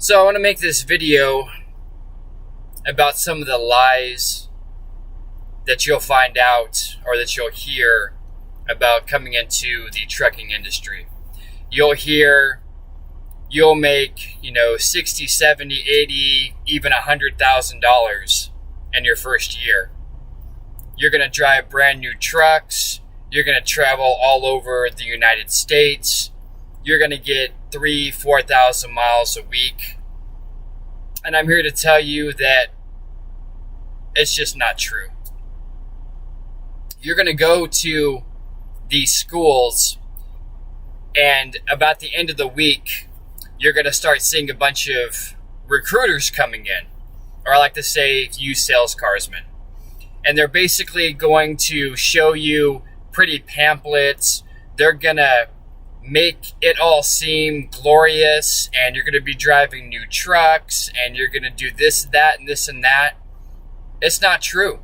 So I want to make this video about some of the lies that you'll find out or that you'll hear about coming into the trucking industry. You'll hear you'll make, 60, 70, 80, even $100,000 in your first year. You're going to drive brand new trucks. You're going to travel all over the United States. You're going to get 3,000, 4,000 miles a week. And I'm here to tell you that it's just not true. You're going to go to these schools, and about the end of the week, you're going to start seeing a bunch of recruiters coming in, or I like to say used sales carsmen. And they're basically going to show you pretty pamphlets. They're going to make it all seem glorious, and you're going to be driving new trucks, and you're going to do this, that, and this and that. It's not true.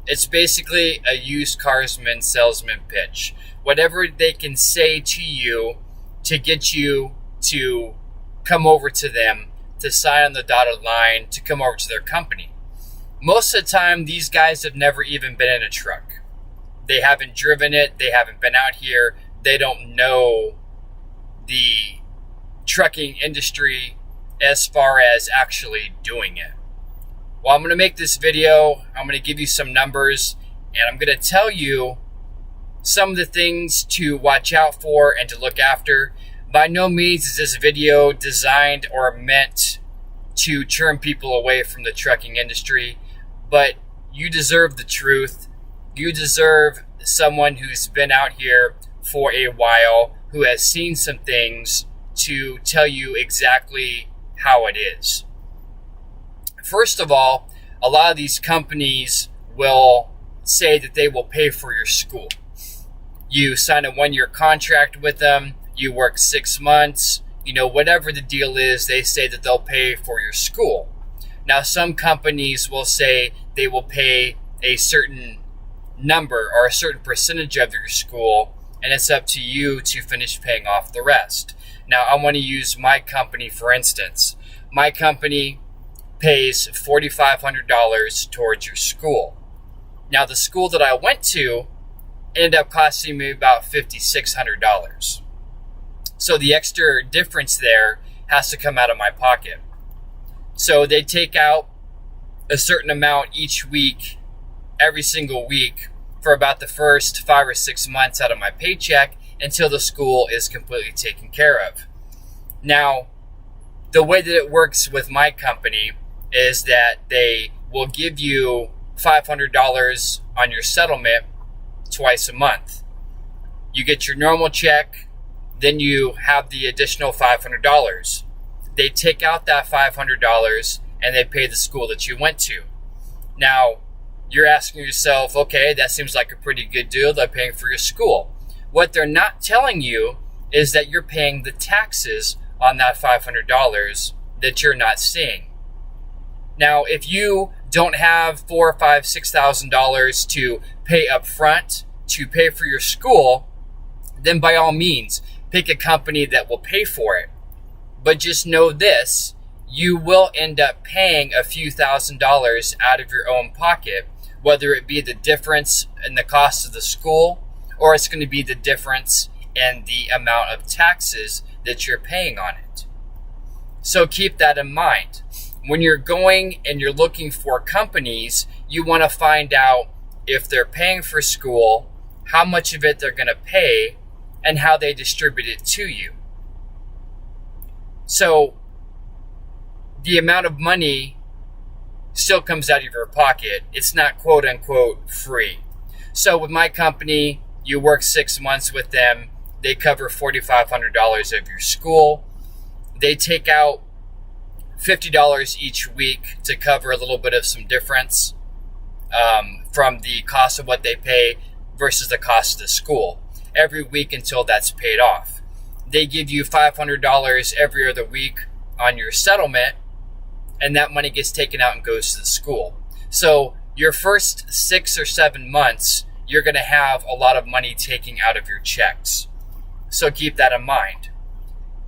It's basically a used carsman salesman pitch. Whatever they can say to you to get you to come over to them, to sign on the dotted line, to come over to their company. Most of the time, these guys have never even been in a truck. They haven't driven it. They haven't been out here. They don't know the trucking industry as far as actually doing it. Well, I'm going to make this video. I'm going to give you some numbers, and I'm going to tell you some of the things to watch out for and to look after. By no means is this video designed or meant to turn people away from the trucking industry, but you deserve the truth. You deserve someone who's been out here for a while, who has seen some things, to tell you exactly how it is. First of all, a lot of these companies will say that they will pay for your school. You sign a 1-year contract with them, you work 6 months, whatever the deal is, they say that they'll pay for your school. Now, some companies will say they will pay a certain number or a certain percentage of your school, and it's up to you to finish paying off the rest. Now, I want to use my company, for instance. My company pays $4,500 towards your school. Now, the school that I went to ended up costing me about $5,600. So the extra difference there has to come out of my pocket. So they take out a certain amount each week, every single week, for about the first 5 or 6 months out of my paycheck until the school is completely taken care of. Now, the way that it works with my company is that they will give you $500 on your settlement twice a month. You get your normal check, then you have the additional $500. They take out that $500 and they pay the school that you went to. Now, you're asking yourself, okay, that seems like a pretty good deal. They're paying for your school. What they're not telling you is that you're paying the taxes on that $500 that you're not seeing. Now, if you don't have $4,000, $5,000, $6,000 to pay up front to pay for your school, then by all means, pick a company that will pay for it. But just know this, you will end up paying a few $1,000s out of your own pocket, whether it be the difference in the cost of the school, or it's going to be the difference in the amount of taxes that you're paying on it. So keep that in mind. When you're going and you're looking for companies, you want to find out if they're paying for school, how much of it they're going to pay, and how they distribute it to you. So the amount of money still comes out of your pocket. It's not quote unquote free. So with my company, you work 6 months with them. They cover $4,500 of your school. They take out $50 each week to cover a little bit of some difference from the cost of what they pay versus the cost of the school every week until that's paid off. They give you $500 every other week on your settlement, and that money gets taken out and goes to the school. So your first 6 or 7 months, you're going to have a lot of money taking out of your checks. So keep that in mind.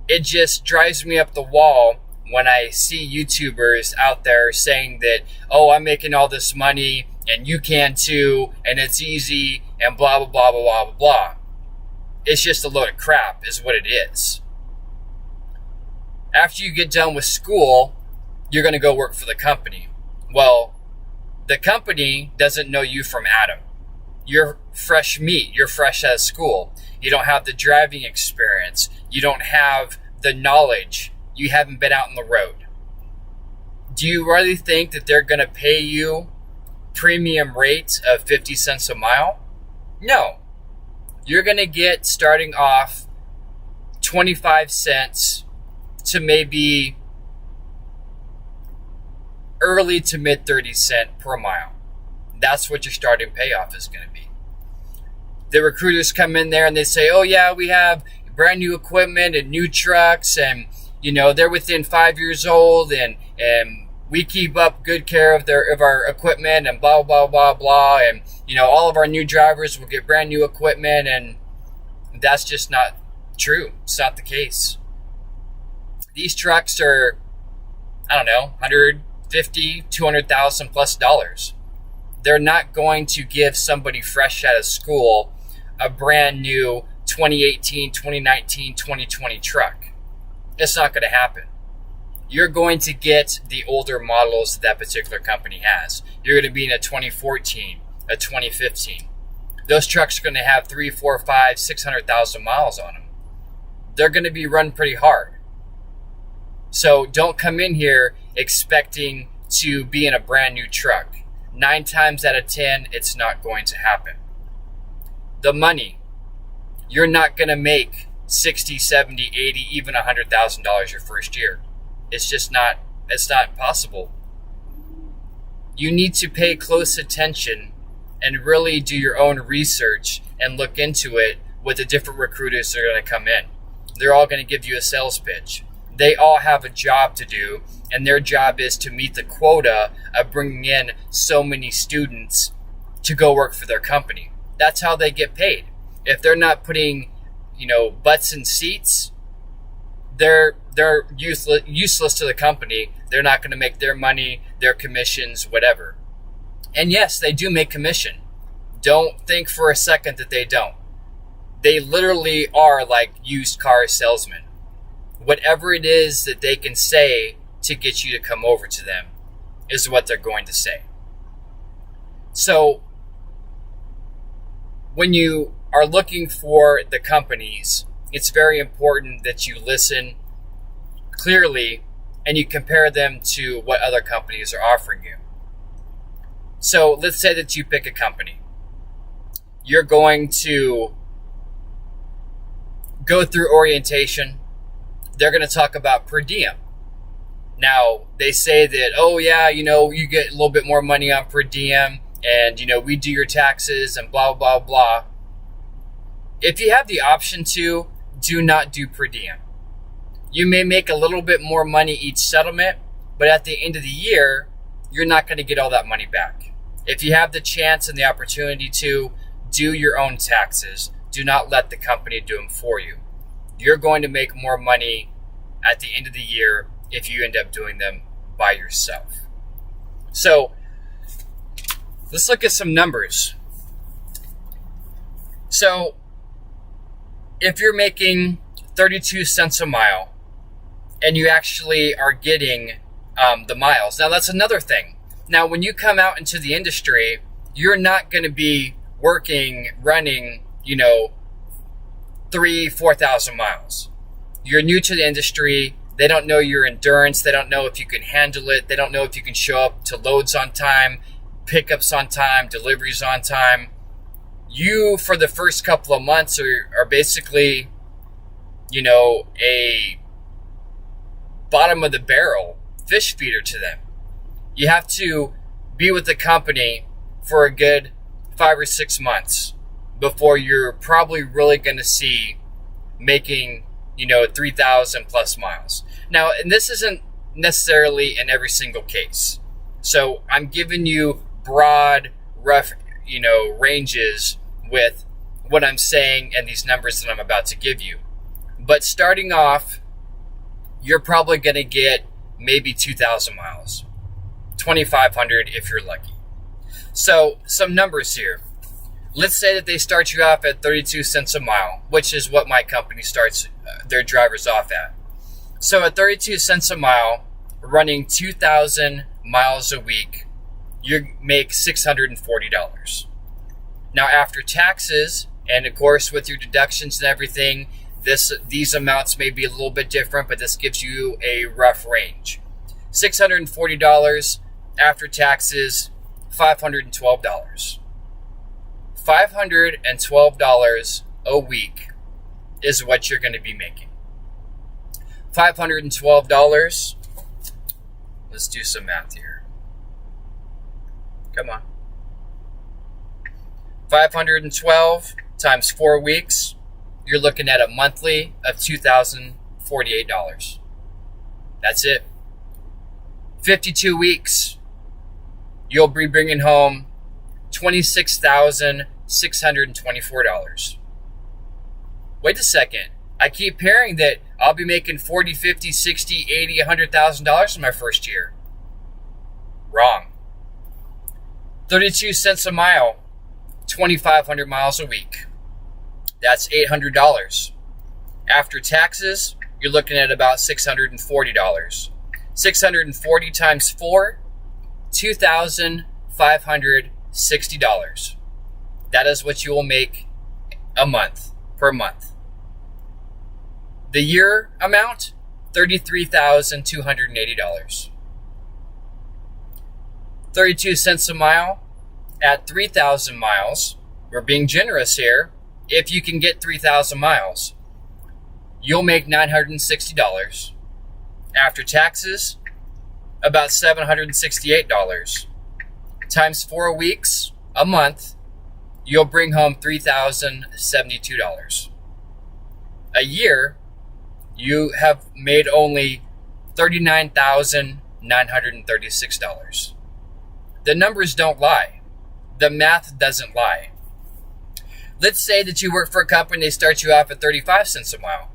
It just drives me up the wall when I see YouTubers out there saying that, oh, I'm making all this money and you can too, and it's easy, and blah, blah, blah, blah, blah, blah, blah. It's just a load of crap is what it is. After you get done with school, you're going to go work for the company. Well, the company doesn't know you from Adam. You're fresh meat. You're fresh out of school. You don't have the driving experience. You don't have the knowledge. You haven't been out on the road. Do you really think that they're going to pay you premium rates of 50 cents a mile? No. You're going to get, starting off, 25 cents to maybe early to mid 30 cent per mile. That's what your starting payoff is going to be. The recruiters come in there and they say, oh yeah, we have brand new equipment and new trucks, and they're within 5 years old, and we keep up good care of our equipment, and blah blah blah blah, and all of our new drivers will get brand new equipment, and that's just not true. It's not the case. These trucks are, I don't know, $150,000, $200,000 plus dollars. They're not going to give somebody fresh out of school a brand new 2018, 2019, 2020 truck. It's not going to happen. You're going to get the older models that particular company has. You're going to be in a 2014, a 2015. Those trucks are going to have 3, 4, 5, 600,000 miles on them. They're going to be run pretty hard. So don't come in here expecting to be in a brand new truck. 9 times out of 10, it's not going to happen. The money, you're not going to make 60, 70, 80, even $100,000 your first year. It's not possible. You need to pay close attention and really do your own research and look into it with the different recruiters that are going to come in. They're all going to give you a sales pitch. They all have a job to do, and their job is to meet the quota of bringing in so many students to go work for their company. That's how they get paid. If they're not putting, butts in seats, they're useless to the company. They're not going to make their money, their commissions, whatever. And yes, they do make commission. Don't think for a second that they don't. They literally are like used car salesmen. Whatever it is that they can say to get you to come over to them is what they're going to say. So when you are looking for the companies, it's very important that you listen clearly and you compare them to what other companies are offering you. So let's say that you pick a company. You're going to go through orientation. They're going to talk about per diem. Now, they say that, oh yeah, you get a little bit more money on per diem, and, we do your taxes and blah, blah, blah. If you have the option to, do not do per diem. You may make a little bit more money each settlement, but at the end of the year, you're not going to get all that money back. If you have the chance and the opportunity to, do your own taxes. Do not let the company do them for you. You're going to make more money at the end of the year if you end up doing them by yourself. So let's look at some numbers. So if you're making 32 cents a mile and you actually are getting the miles, now that's another thing. Now, when you come out into the industry, you're not going to be running, 3,000-4,000 miles. You're new to the industry. They don't know your endurance. They don't know if you can handle it. They don't know if you can show up to loads on time, pickups on time, deliveries on time. You, for the first couple of months, are basically, a bottom of the barrel fish feeder to them. You have to be with the company for a good 5 or 6 months before you're probably really going to see making, 3,000 plus miles. Now, and this isn't necessarily in every single case. So I'm giving you broad, rough, ranges with what I'm saying and these numbers that I'm about to give you. But starting off, you're probably going to get maybe 2,000 miles. 2,500 if you're lucky. So some numbers here. Let's say that they start you off at 32 cents a mile, which is what my company starts their drivers off at. So at 32 cents a mile, running 2,000 miles a week, you make $640. Now after taxes, and of course with your deductions and everything, these amounts may be a little bit different, but this gives you a rough range. $640 after taxes, $512. $512 a week is what you're going to be making. $512. Let's do some math here. Come on. 512 times 4 weeks, you're looking at a monthly of $2,048. That's it. 52 weeks, you'll be bringing home $26,624. Wait a second. I keep hearing that I'll be making $40, $50, $60, $80, $100,000 in my first year. Wrong. 32 cents a mile, 2,500 miles a week. That's $800. After taxes, you're looking at about $640. 640 times 4, $2,560. That is what you will make per month. The year amount, $33,280. 32 cents a mile at 3,000 miles. We're being generous here. If you can get 3,000 miles, you'll make $960. After taxes, about $768. Times 4 weeks, a month, you'll bring home $3,072. A year, you have made only $39,936. The numbers don't lie. The math doesn't lie. Let's say that you work for a company, they start you off at 35 cents a mile.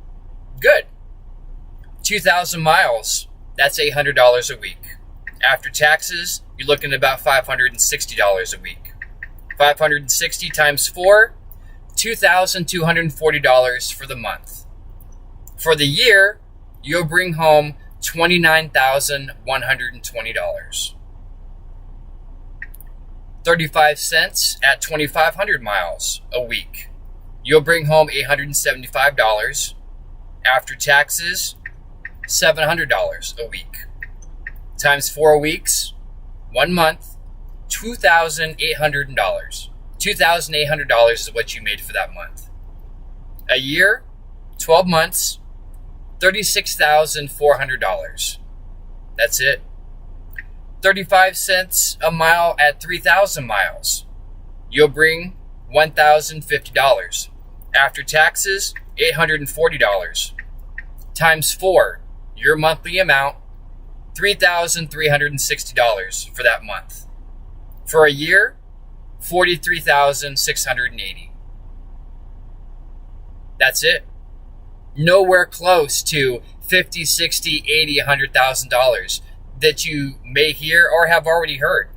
Good. 2,000 miles, that's $800 a week. After taxes, you're looking at about $560 a week. 560 times 4, $2,240 for the month. For the year, you'll bring home $29,120. 35 cents at 2,500 miles a week. You'll bring home $875. After taxes, $700 a week. Times 4 weeks, 1 month, $2,800. $2,800 is what you made for that month. A year, 12 months, $36,400. That's it. 35 cents a mile at 3,000 miles. You'll bring $1,050. After taxes, $840. Times 4, your monthly amount, $3,360 for that month. For a year, $43,680. That's it. Nowhere close to $50, $60, $80, $100,000 that you may hear or have already heard.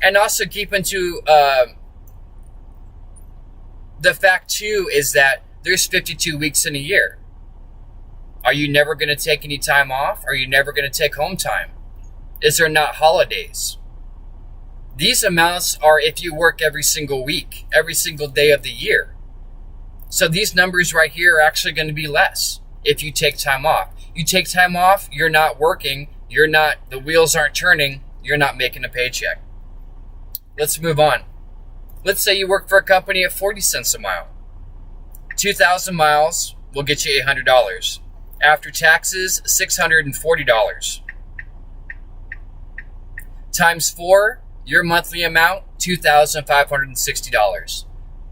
And also keep into the fact too is that there's 52 weeks in a year. Are you never going to take any time off? Are you never going to take home time? Is there not holidays? These amounts are if you work every single week, every single day of the year. So these numbers right here are actually going to be less if you take time off. You take time off, you're not working, the wheels aren't turning, you're not making a paycheck. Let's move on. Let's say you work for a company at 40 cents a mile. 2,000 miles will get you $800. After taxes, $640. Times 4, your monthly amount, $2,560.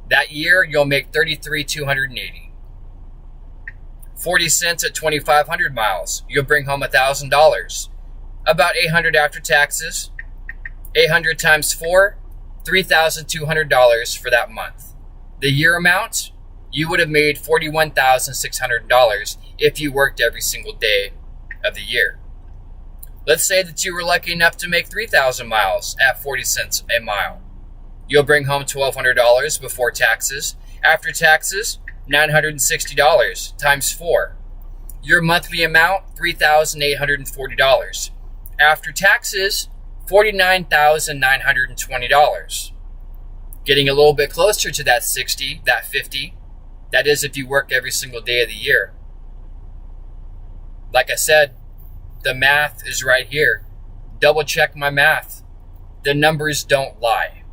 That year, you'll make $33,280. 40 cents at 2,500 miles, you'll bring home $1,000. About $800 after taxes. 800 times 4, $3,200 for that month. The year amount, you would have made $41,600 if you worked every single day of the year. Let's say that you were lucky enough to make 3,000 miles at 40 cents a mile. You'll bring home $1,200 before taxes. After taxes, $960 times 4. Your monthly amount, $3,840. After taxes, $49,920. Getting a little bit closer to that 60, that 50. That is if you work every single day of the year. Like I said, the math is right here. Double check my math. The numbers don't lie.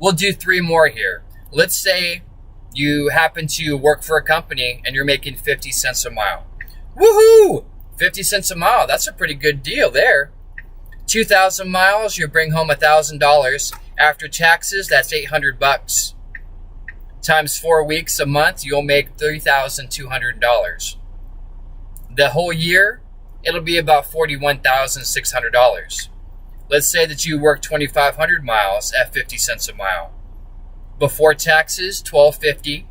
We'll do 3 more here. Let's say you happen to work for a company and you're making 50 cents a mile. Woohoo! 50 cents a mile. That's a pretty good deal there. 2,000 miles, you bring home $1,000. After taxes, that's $800. Times 4 weeks a month, you'll make $3,200. The whole year, it'll be about $41,600. Let's say that you work 2,500 miles at 50 cents a mile. Before taxes, $1,250.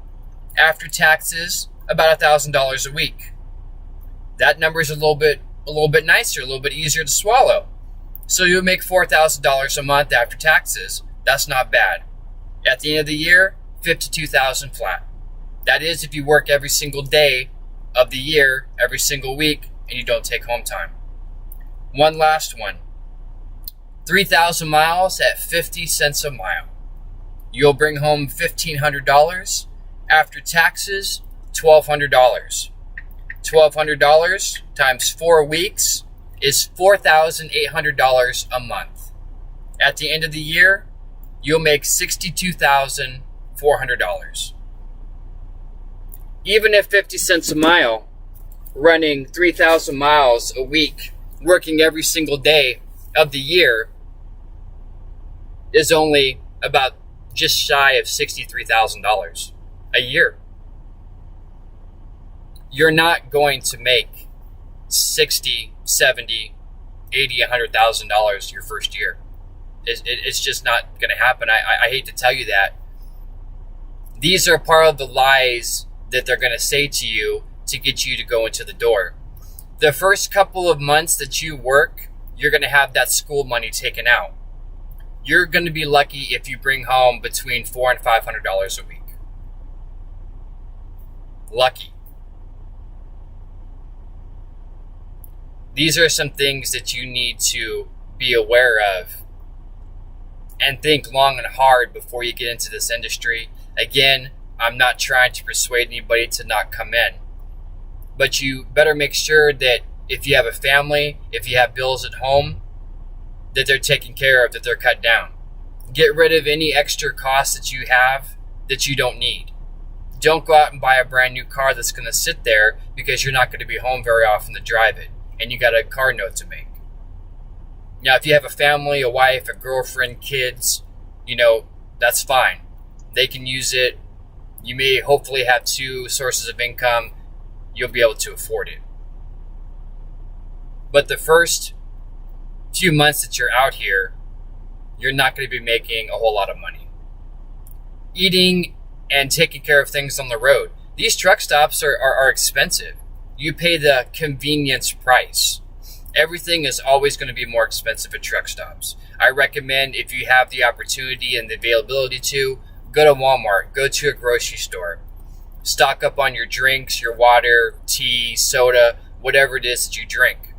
After taxes, about $1,000 a week. That number is a little bit nicer, a little bit easier to swallow. So you'll make $4,000 a month after taxes. That's not bad. At the end of the year, $52,000 flat. That is if you work every single day of the year, every single week, and you don't take home time. One last one. 3,000 miles at 50 cents a mile. You'll bring home $1,500. After taxes, $1,200. $1,200 times 4 weeks is $4,800 a month. At the end of the year, you'll make $62,400. Even if 50 cents a mile, running 3,000 miles a week, working every single day of the year, is only about just shy of $63,000 a year. You're not going to make $60,000, $70,000, $80,000, $100,000 your first year. It's just not going to happen. I hate to tell you that. These are part of the lies that they're going to say to you to get you to go into the door. The first couple of months that you work, you're going to have that school money taken out. You're going to be lucky if you bring home between $400 and $500 a week. Lucky. These are some things that you need to be aware of and think long and hard before you get into this industry. Again, I'm not trying to persuade anybody to not come in, but you better make sure that if you have a family, if you have bills at home, that they're taken care of, that they're cut down. Get rid of any extra costs that you have that you don't need. Don't go out and buy a brand new car that's going to sit there because you're not going to be home very often to drive it, and you got a car note to make. Now, if you have a family, a wife, a girlfriend, kids, that's fine. They can use it. You may hopefully have 2 sources of income. You'll be able to afford it. But the first few months that you're out here, you're not going to be making a whole lot of money. Eating and taking care of things on the road. These truck stops are expensive. You pay the convenience price. Everything is always going to be more expensive at truck stops. I recommend, if you have the opportunity and the availability to, go to Walmart, go to a grocery store. Stock up on your drinks, your water, tea, soda, whatever it is that you drink.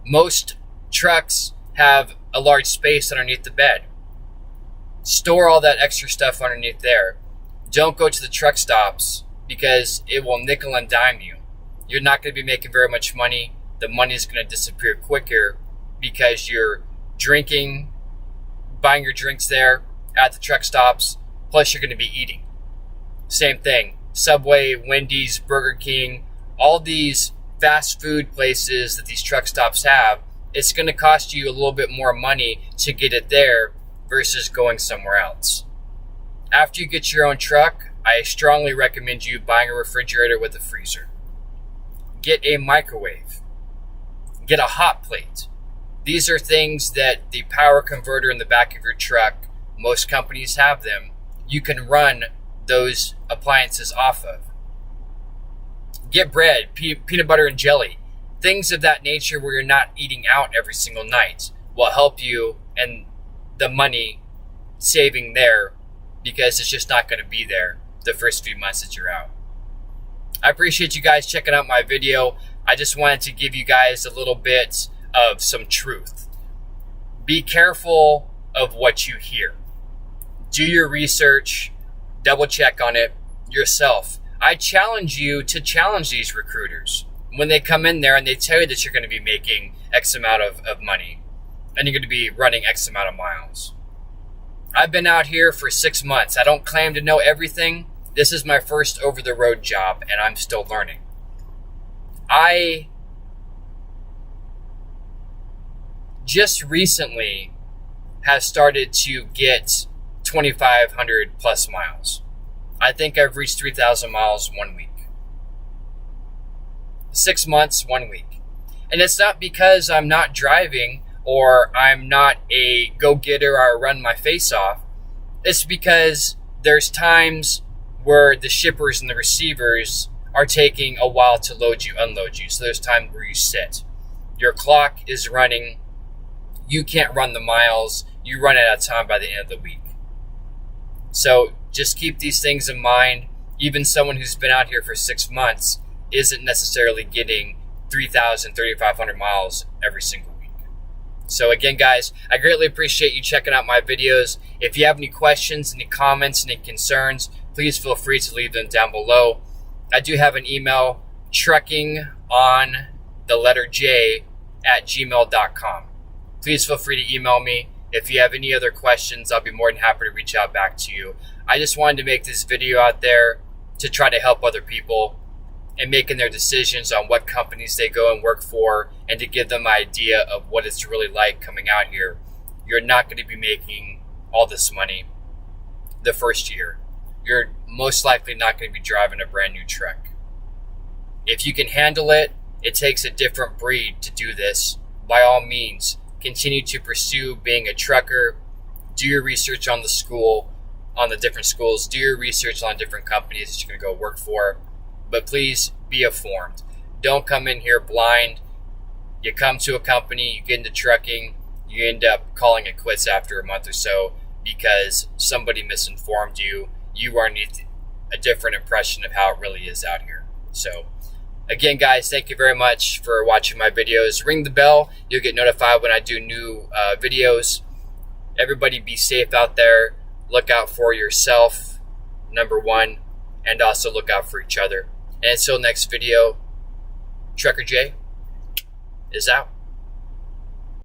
Most trucks have a large space underneath the bed. Store all that extra stuff underneath there. Don't go to the truck stops because it will nickel and dime you. You're not going to be making very much money. The money is going to disappear quicker because you're drinking, buying your drinks there at the truck stops, plus you're going to be eating. Same thing. Subway, Wendy's, Burger King, all these fast food places that these truck stops have, it's going to cost you a little bit more money to get it there versus going somewhere else. After you get your own truck, I strongly recommend you buying a refrigerator with a freezer. Get a microwave. Get a hot plate. These are things that the power converter in the back of your truck, most companies have them, you can run those appliances off of. Get bread, peanut butter and jelly. things of that nature where you're not eating out every single night will help you, and the money saving there, because it's just not going to be there the first few months that you're out. I appreciate you guys checking out my video. I just wanted to give you guys a little bit of some truth. Be careful of what you hear. Do your research, double check on it yourself. I challenge you to challenge these recruiters when they come in there and they tell you that you're going to be making X amount of money and you're going to be running X amount of miles. I've been out here for 6 months. I don't claim to know everything. This is my first over-the-road job, and I'm still learning. I just recently have started to get 2,500 plus miles. I think I've reached 3,000 miles 1 week. 6 months, 1 week. And it's not because I'm not driving or I'm not a go-getter or I run my face off. It's because there's times where the shippers and the receivers are taking a while to load you, unload you. So there's times where you sit. Your clock is running. You can't run the miles. You run out of time by the end of the week. So just keep these things in mind. Even someone who's been out here for 6 months isn't necessarily getting 3,000, 3,500 miles every single week. So again, guys, I greatly appreciate you checking out my videos. If you have any questions, any comments, any concerns, please feel free to leave them down below. I do have an email, truckingOnTheLetterJ@gmail.com. Please feel free to email me. If you have any other questions, I'll be more than happy to reach out back to you. I just wanted to make this video out there to try to help other people in making their decisions on what companies they go and work for, and to give them an idea of what it's really like coming out here. You're not going to be making all this money the first year. You're most likely not going to be driving a brand new truck. If you can handle it, it takes a different breed to do this. By all means, continue to pursue being a trucker. Do your research on the school, on the different schools. Do your research on different companies that you're going to go work for. But please be informed. Don't come in here blind. You come to a company, you get into trucking, you end up calling it quits after a month or so because somebody misinformed you. You are underneath a different impression of how it really is out here. So again, guys, thank you very much for watching my videos. Ring the bell. You'll get notified when I do new videos. Everybody be safe out there. Look out for yourself, number one, and also look out for each other. And until next video, Trucker J is out.